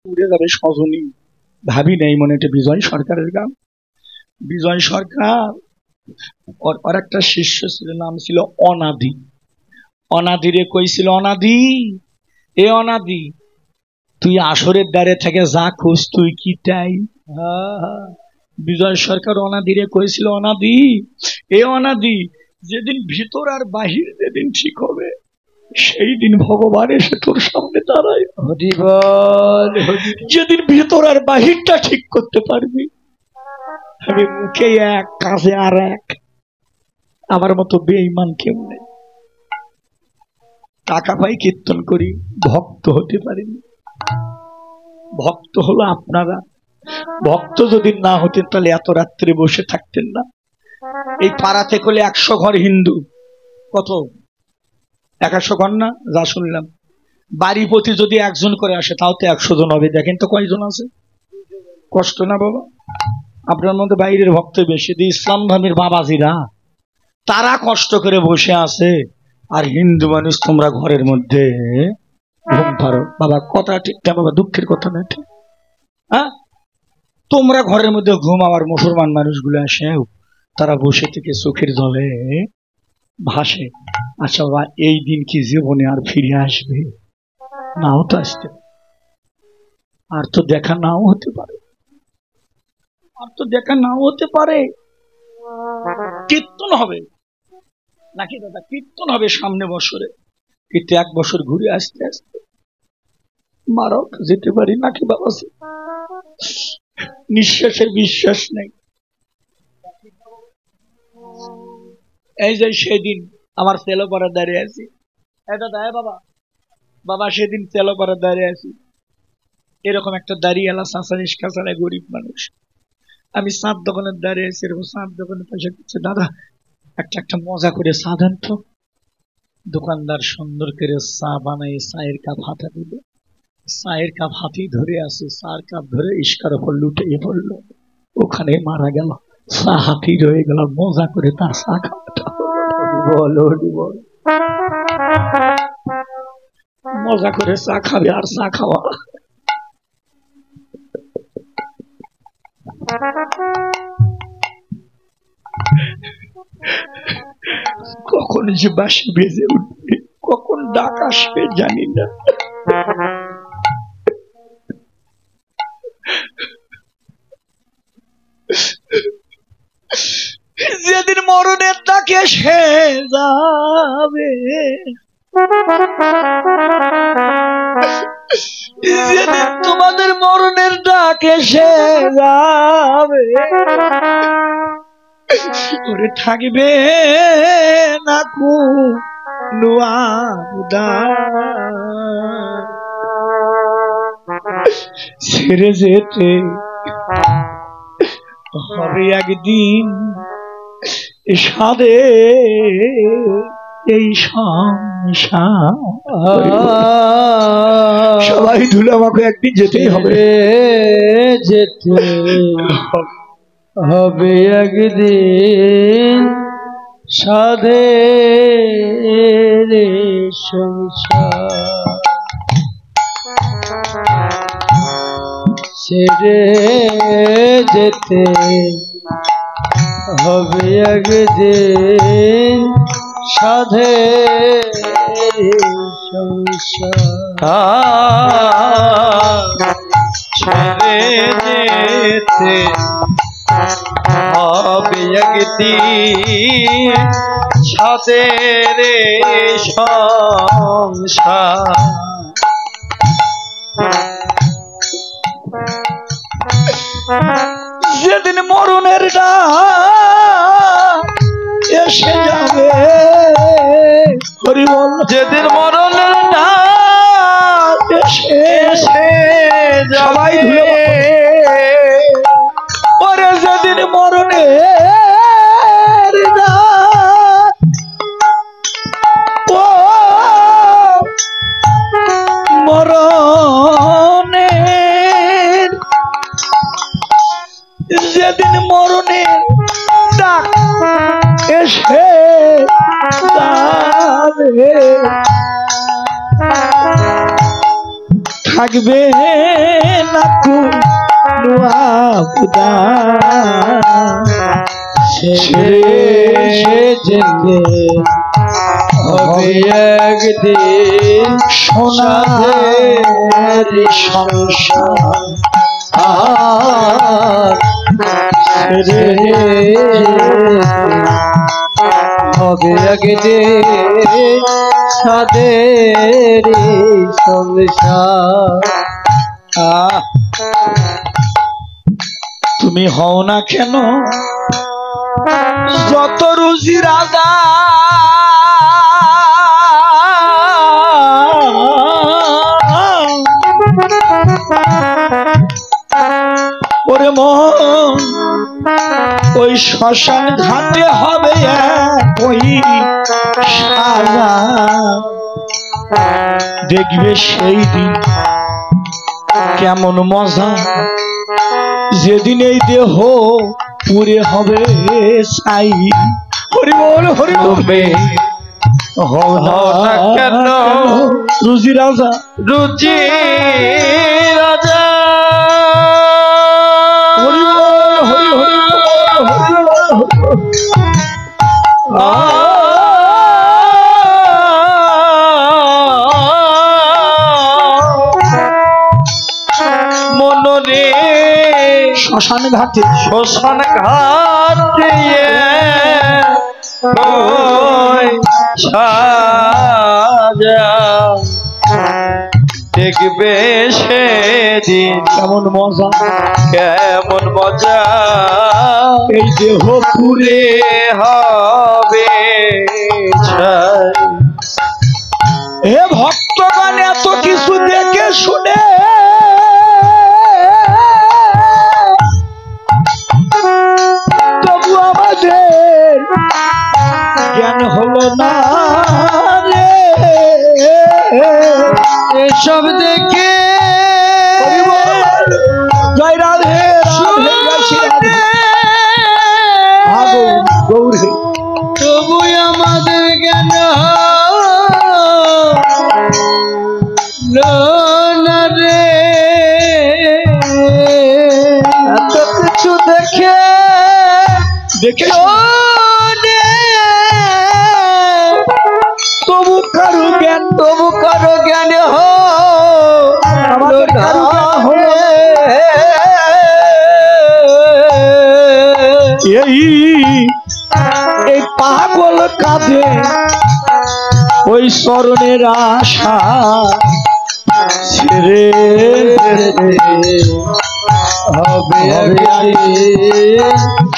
উড়ে যাবে সজনী, ভাবি নেই মনে। এটা বিজয় সরকারের গান। বিজয় সরকার ওর একটা শিষ্য ছিল, নাম ছিল অনাদি। অনাদিরে কইছিল, অনাদি এ অনাদি, তুই আসরের দ্বারে থেকে যা খুঁজ, তুই কি তাই? বিজয় সরকার অনাদিরে কইছিল, অনাদি এ অনাদি, যেদিন ভিতর আর বাহির যেদিন ঠিক হবে, সেই দিন ভগবান এসে তোর সামনে দাঁড়ায়। যেদিন ভিতর আর বাহিরটা ঠিক করতে পারবি, আমি মুখে এক কাজে আর এক, আমার মতো বেঈমান কেউ নেই। টাকা পাই কীর্তন করি, ভক্ত হতে পারিনি। ভক্ত হলো আপনারা। ভক্ত যদি না হতেন তাহলে এত রাত্রে বসে থাকতেন না। এই পাড়াতে করলে 100 ঘর হিন্দু, কত 100 ঘর না যা শুনলাম। বাড়ি প্রতি যদি একজন করে আসে তাও তো 100 জন হবে। দেখেন তো কয়জন আছে। কষ্ট না বাবা? আপনার মধ্যে বাইরের ভক্ত বেশি, ইসলাম ধর্মের বাবাজিরা তারা কষ্ট করে বসে আছে, আর হিন্দু মানুষ তোমরা ঘরের মধ্যে ঘুম পারো। বাবা কথা ঠিক না বাবা, দুঃখের কথা না ঠিক? হ্যাঁ, তোমরা ঘরের মধ্যে ঘুম, আবার মুসলমান মানুষগুলো আসে তারা বসে থেকে চোখের জলে ভাসে। আচ্ছা বাবা, এই দিন কি জীবনে আর ফিরে আসবে? নাও তো আসতে, আর তো দেখা নাও হতে পারে, আর তো দেখা নাও হতে পারে। কীর্তন হবে নাকি দাদা? কীর্তন হবে সামনে বছরে, কিন্তু 1 বছর ঘুরে আসতে আসতে মারক যেতে পারি নাকি বাবা? নিঃশ্বাসের বিশ্বাস নেই। এই যে সেদিন আমার তেলোপাড়া দাঁড়িয়ে আছি, দাদা বাবা, বাবা সেদিন তেলোপাড়া দাঁড়িয়ে আছি, এরকম একটা দাঁড়িয়ে এলা চাষা রিস্কা চালায় গরিব মানুষ। আমি চাঁদ দোকানের দাঁড়িয়ে আছি, এরকম চাঁদ দোকানে পয়সা করছে, দাদা একটা মজা করে চা দেন তো। দোকানদার সুন্দর করে চা বানাই চায়ের কাপ হাতে দিল, চায়ের কাপ হাতেই ধরে আছে, চার কাপ ধরে ইস্কার ওপর লুটে পড়লো, ওখানে মারা গেল। চা হাতেই রয়ে গেল, মজা করে তার চা খাওয়াটা। বলো মজা করে চা খাবে আর চা খাওয়া। কখন যে বাঁশি বেজে উঠবে, কখন ডাক আসবে জানি না। যেদিন মরণের ডাকে সে যাবে, যেদিন তোমাদের মরণের ডাকে সে যাবে, ওরে থাকবে না ছেড়ে যেতে হবে একদিন সাদে এই সংসার। সবাই ধুলে আমাকে একদিন যেতেই হবে, যেতে হবে একদিন সাধে সংসার। ছেড়ে যেতে হবে একদিন সাধে সংসার। ছেড়ে যেতে হবে একদিন সাধের সংসার। যেদিন মরণের ডাক এসে যাবে, হরিবল, যেদিন মরণের ডাক এসে যাবে, ওরে যেদিন মরণের ডাক, ও মরণের, যেদিন মরণের ডাক এসে যাবে, থাকবে খুদা ছেড়ে যেতে হবে একদিন সোনার সংসার ছেড়ে হবে একদিন সাদের সংসার। তুমি হও না কেন যত রুজি রাজা, ওরে মন ওই শ্মশান ঘাটে হবে ওই সাজা। দেখবে সেই দিন কেমন মজা, যেদিন এই দেহ পুরে হবে ছাই। হরি বল হরি বল। হও না কেন রুজি রাজা, রুচি রাজা, হরি বল হরি হরি মনরে শ্মশান ঘাটে শ্মশান ঘাটে সাজা। দেখবে সেদিন কেমন মজা, কেমন মজা, এই দেহ পুরে হবে ছাই। হে ভক্তগণ, এত কিছু দেখে শুনে তবু আমাদের জ্ঞান হলো না রে। এসব দেখে জয় রাধে রাধে গৌরে, তবু আমাদের জ্ঞান না রে। এত কিছু দেখে দেখে তবু কারো জ্ঞান, তবু কারো জ্ঞান আমাদের কারো জ্ঞান হলো। এই পাগল কাঁধে ওই স্মরণের আশা ছেড়ে হবে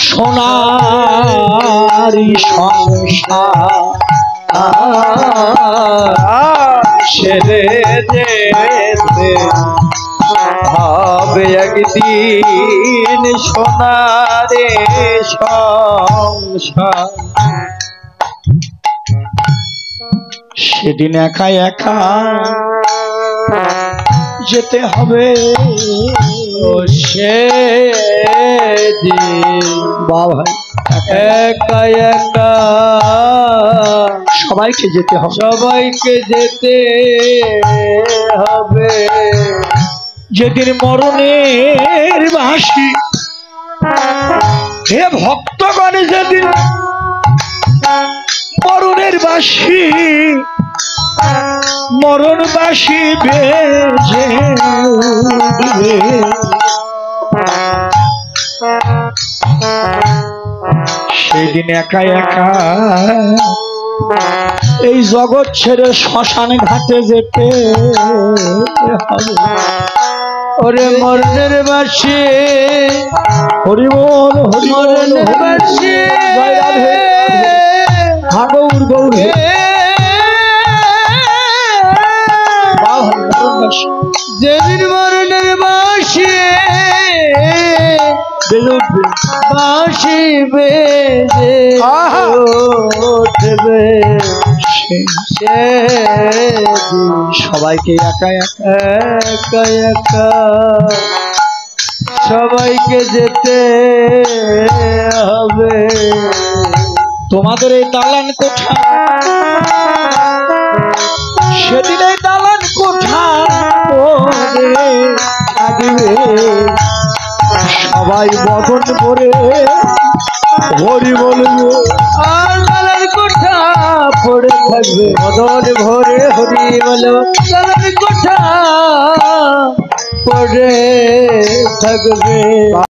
সোনারি সংসার ছেড়ে যেতে হবে একদিন সোনারে সংসার। সেদিন একা একা যেতে হবে ও সেদিন বাবা, একা একা সবাইকে যেতে হবে, সবাইকে যেতে হবে। যেদিন মরণের বাঁশি, হে ভক্তগণ, যেদিন মরণের বাঁশি, মরণ বাঁশি বেজে উঠবে, সেদিন একা একা এই জগৎ ছেড়ে শ্মশান ঘাটে যেতে হবে। ওরে মরণের বাঁশি, হরি বল হরি বল, মরণের বাঁশি, জয় রাধে গৌর গৌরে, যেদিন মরণের বাঁশি বাঁশি বেজে উঠবে, সবাইকে একা একা একা একা সবাইকে যেতে হবে। তোমাদের এই দালান কোঠা, সেদিন এই দালান কোঠা দিবে সবাই বদন ভরে হরি বলবে আর লালার কোঠা পড়ে থাকবে মদন ভরে হরি বলো লালার কোঠা পড়ে থাকবে।